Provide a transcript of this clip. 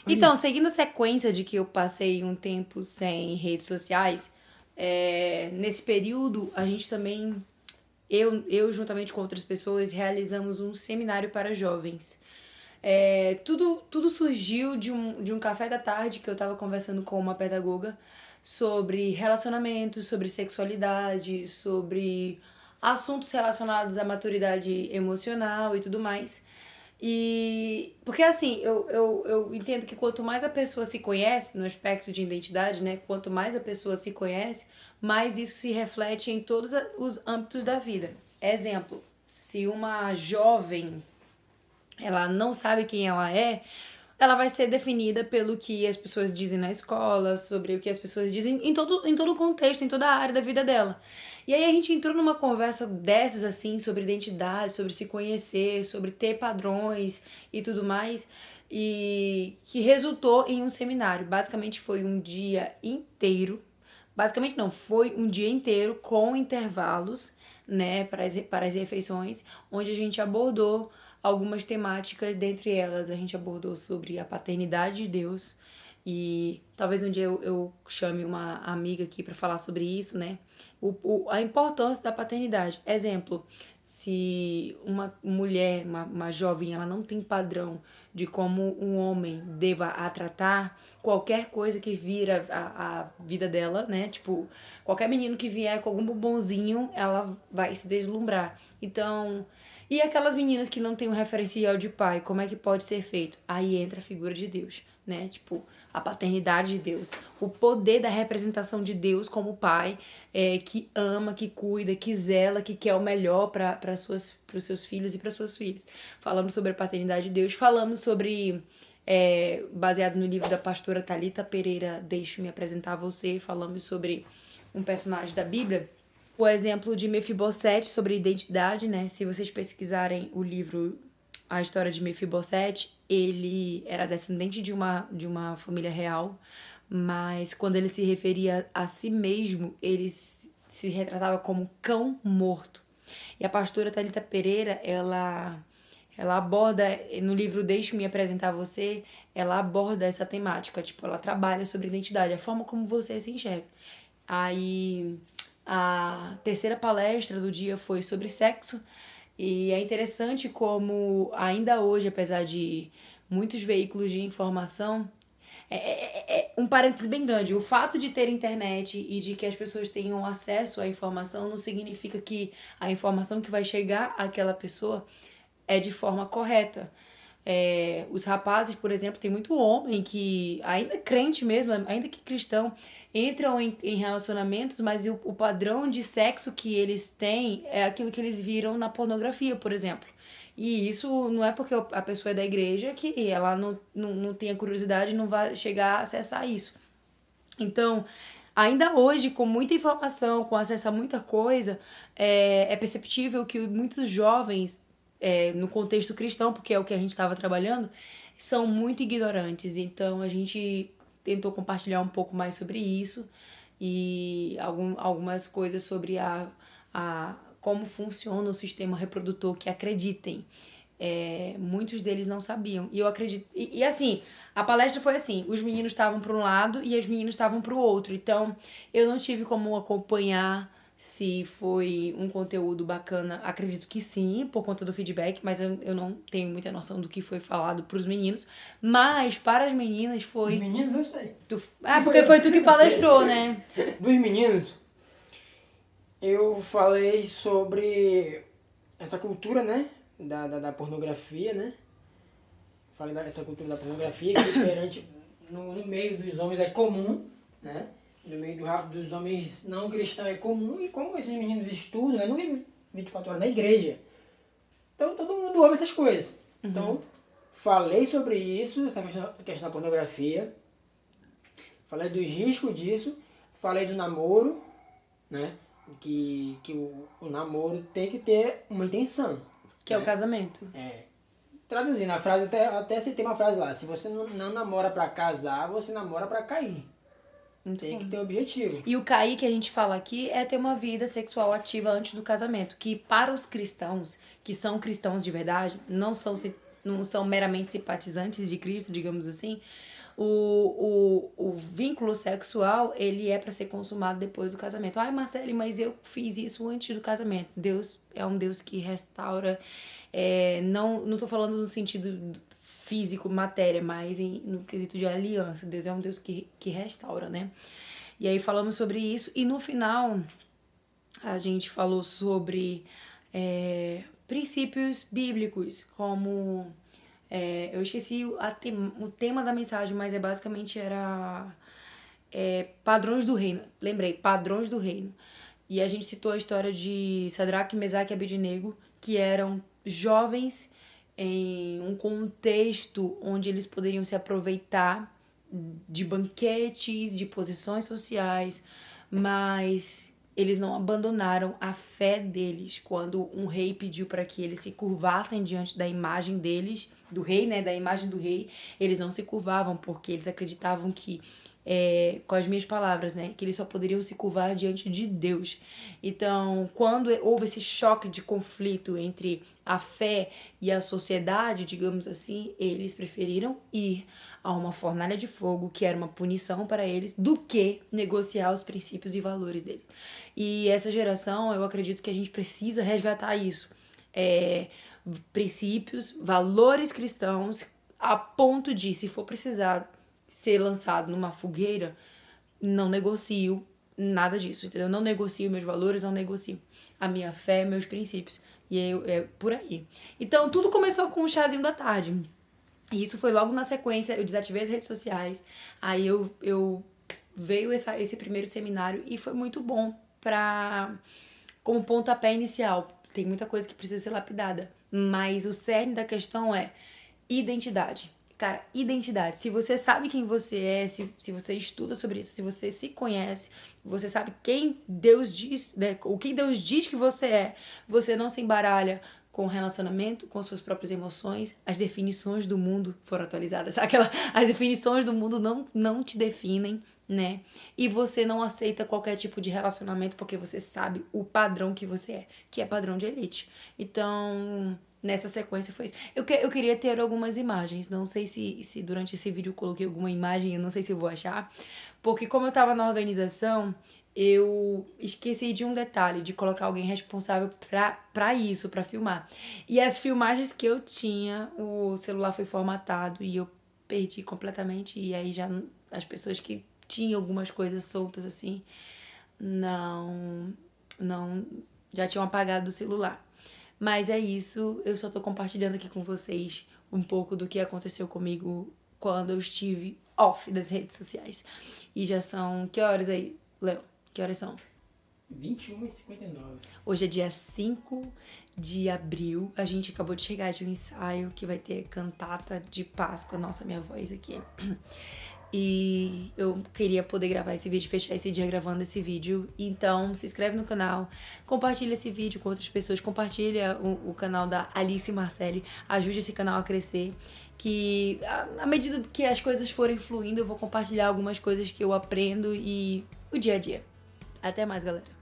Então, seguindo a sequência de que eu passei um tempo sem redes sociais, nesse período a gente também, eu juntamente com outras pessoas, realizamos um seminário para jovens. Tudo surgiu de um café da tarde que eu estava conversando com uma pedagoga sobre relacionamentos, sobre sexualidade, sobre assuntos relacionados à maturidade emocional e tudo mais. E porque assim, eu entendo que quanto mais a pessoa se conhece no aspecto de identidade, né? Quanto mais a pessoa se conhece, mais isso se reflete em todos os âmbitos da vida. Exemplo, se uma jovem ela não sabe quem ela vai ser definida pelo que as pessoas dizem na escola, sobre o que as pessoas dizem em todo o contexto, em toda a área da vida dela. E aí a gente entrou numa conversa dessas, assim, sobre identidade, sobre se conhecer, sobre ter padrões e tudo mais, e que resultou em um seminário. Basicamente foi um dia inteiro, basicamente não, foi um dia inteiro com intervalos, né, para as refeições, onde a gente abordou algumas temáticas, dentre elas a gente abordou sobre a paternidade de Deus, e talvez um dia eu chame uma amiga aqui para falar sobre isso, né? A importância da paternidade. Exemplo, se uma mulher, uma jovem, ela não tem padrão de como um homem deva a tratar, qualquer coisa que vira a vida dela, né? Tipo, qualquer menino que vier com algum bombonzinho, ela vai se deslumbrar. Então, e aquelas meninas que não têm um referencial de pai, como é que pode ser feito? Aí entra a figura de Deus, né? Tipo, a paternidade de Deus, o poder da representação de Deus como pai, que ama, que cuida, que zela, que quer o melhor para os seus filhos e para suas filhas. Falamos sobre a paternidade de Deus, falamos sobre, baseado no livro da pastora Thalita Pereira, Deixe-me apresentar a você, falamos sobre um personagem da Bíblia, o exemplo de Mefibosete sobre identidade, né? Se vocês pesquisarem o livro A História de Mefibosete, ele era descendente de uma família real, mas quando ele se referia a si mesmo, ele se retratava como cão morto. E a pastora Thalita Pereira, ela aborda, no livro Deixe-me apresentar você, ela aborda essa temática, tipo, ela trabalha sobre identidade, a forma como você se enxerga. Aí a terceira palestra do dia foi sobre sexo, e é interessante como ainda hoje, apesar de muitos veículos de informação, um parênteses bem grande, o fato de ter internet e de que as pessoas tenham acesso à informação não significa que a informação que vai chegar àquela pessoa é de forma correta. Os rapazes, por exemplo, tem muito homem que, ainda crente mesmo, ainda que cristão, entram em relacionamentos, mas o padrão de sexo que eles têm é aquilo que eles viram na pornografia, por exemplo. E isso não é porque a pessoa é da igreja que ela não tenha curiosidade e não vai chegar a acessar isso. Então, ainda hoje, com muita informação, com acesso a muita coisa, é perceptível que muitos jovens, no contexto cristão, porque é o que a gente estava trabalhando, são muito ignorantes. Então, a gente tentou compartilhar um pouco mais sobre isso e algumas coisas sobre como funciona o sistema reprodutor, que acreditem. Muitos deles não sabiam. E eu acredito. E assim, a palestra foi assim: os meninos estavam para um lado e as meninas estavam para o outro. Então, eu não tive como acompanhar se foi um conteúdo bacana. Acredito que sim, por conta do feedback, mas eu não tenho muita noção do que foi falado para os meninos. Mas para as meninas foi. Os meninos eu sei. Porque foi tu que palestrou, né? Dos meninos, eu falei sobre essa cultura, né? Da pornografia, né? Falei dessa cultura da pornografia, que é diferente no meio dos homens é comum, né? No meio dos homens não cristãos é comum, e como esses meninos estudam, né? Não vivem 24 horas na igreja. Então todo mundo ouve essas coisas. Então, falei sobre isso, essa questão da pornografia. Falei dos riscos disso. Falei do namoro, né? Que o namoro tem que ter uma intenção. Que é o casamento. Traduzindo a frase, até citei uma frase lá. Se você não namora pra casar, você namora pra cair. Tem que ter um objetivo. E o cair que a gente fala aqui é ter uma vida sexual ativa antes do casamento. Que para os cristãos, que são cristãos de verdade, não são meramente simpatizantes de Cristo, digamos assim, o vínculo sexual, ele é para ser consumado depois do casamento. Ai, Marcele, mas eu fiz isso antes do casamento. Deus é um Deus que restaura. Não tô falando no sentido físico, matéria, mas no quesito de aliança. Deus é um Deus que restaura, né? E aí falamos sobre isso. E no final, a gente falou sobre princípios bíblicos, como... eu esqueci o tema da mensagem, mas basicamente era padrões do reino. Lembrei, padrões do reino. E a gente citou a história de Sadraque, Mesaque e Abednego, que eram jovens em um contexto onde eles poderiam se aproveitar de banquetes, de posições sociais, mas eles não abandonaram a fé deles quando um rei pediu para que eles se curvassem diante da imagem deles, do rei, né, da imagem do rei. Eles não se curvavam porque eles acreditavam que, com as minhas palavras, né, que eles só poderiam se curvar diante de Deus. Então, quando houve esse choque de conflito entre a fé e a sociedade, digamos assim, eles preferiram ir a uma fornalha de fogo, que era uma punição para eles, do que negociar os princípios e valores deles. E essa geração, eu acredito que a gente precisa resgatar isso. Princípios, valores cristãos, a ponto de, se for precisar ser lançado numa fogueira, não negocio nada disso, entendeu? Não negocio meus valores, não negocio a minha fé, meus princípios. E é por aí. Então, tudo começou com um chazinho da tarde. E isso foi logo na sequência, eu desativei as redes sociais, aí eu veio esse primeiro seminário e foi muito bom como pontapé inicial. Tem muita coisa que precisa ser lapidada, mas o cerne da questão é identidade. Cara, identidade. Se você sabe quem você é, se você estuda sobre isso, se você se conhece, você sabe quem Deus diz, né, o que Deus diz que você é, você não se embaralha com o relacionamento, com suas próprias emoções. As definições do mundo foram atualizadas. As definições do mundo não te definem, né? E você não aceita qualquer tipo de relacionamento porque você sabe o padrão que você é, que é padrão de elite. Então, nessa sequência foi isso. Eu queria ter algumas imagens. Não sei se durante esse vídeo eu coloquei alguma imagem, eu não sei se eu vou achar. Porque como eu tava na organização, eu esqueci de um detalhe, de colocar alguém responsável pra isso, pra filmar. E as filmagens que eu tinha, o celular foi formatado e eu perdi completamente. E aí já as pessoas que tinham algumas coisas soltas assim, não já tinham apagado do celular. Mas é isso, eu só tô compartilhando aqui com vocês um pouco do que aconteceu comigo quando eu estive off das redes sociais. E já são... Que horas aí, Léo? Que horas são? 21h59. Hoje é dia 5 de abril. A gente acabou de chegar de um ensaio que vai ter cantata de Páscoa. Nossa, minha voz aqui. E eu queria poder gravar esse vídeo, fechar esse dia gravando esse vídeo. Então, se inscreve no canal, compartilha esse vídeo com outras pessoas, compartilha o canal da Alice Marcele, ajude esse canal a crescer. Que à medida que as coisas forem fluindo, eu vou compartilhar algumas coisas que eu aprendo e o dia a dia. Até mais, galera.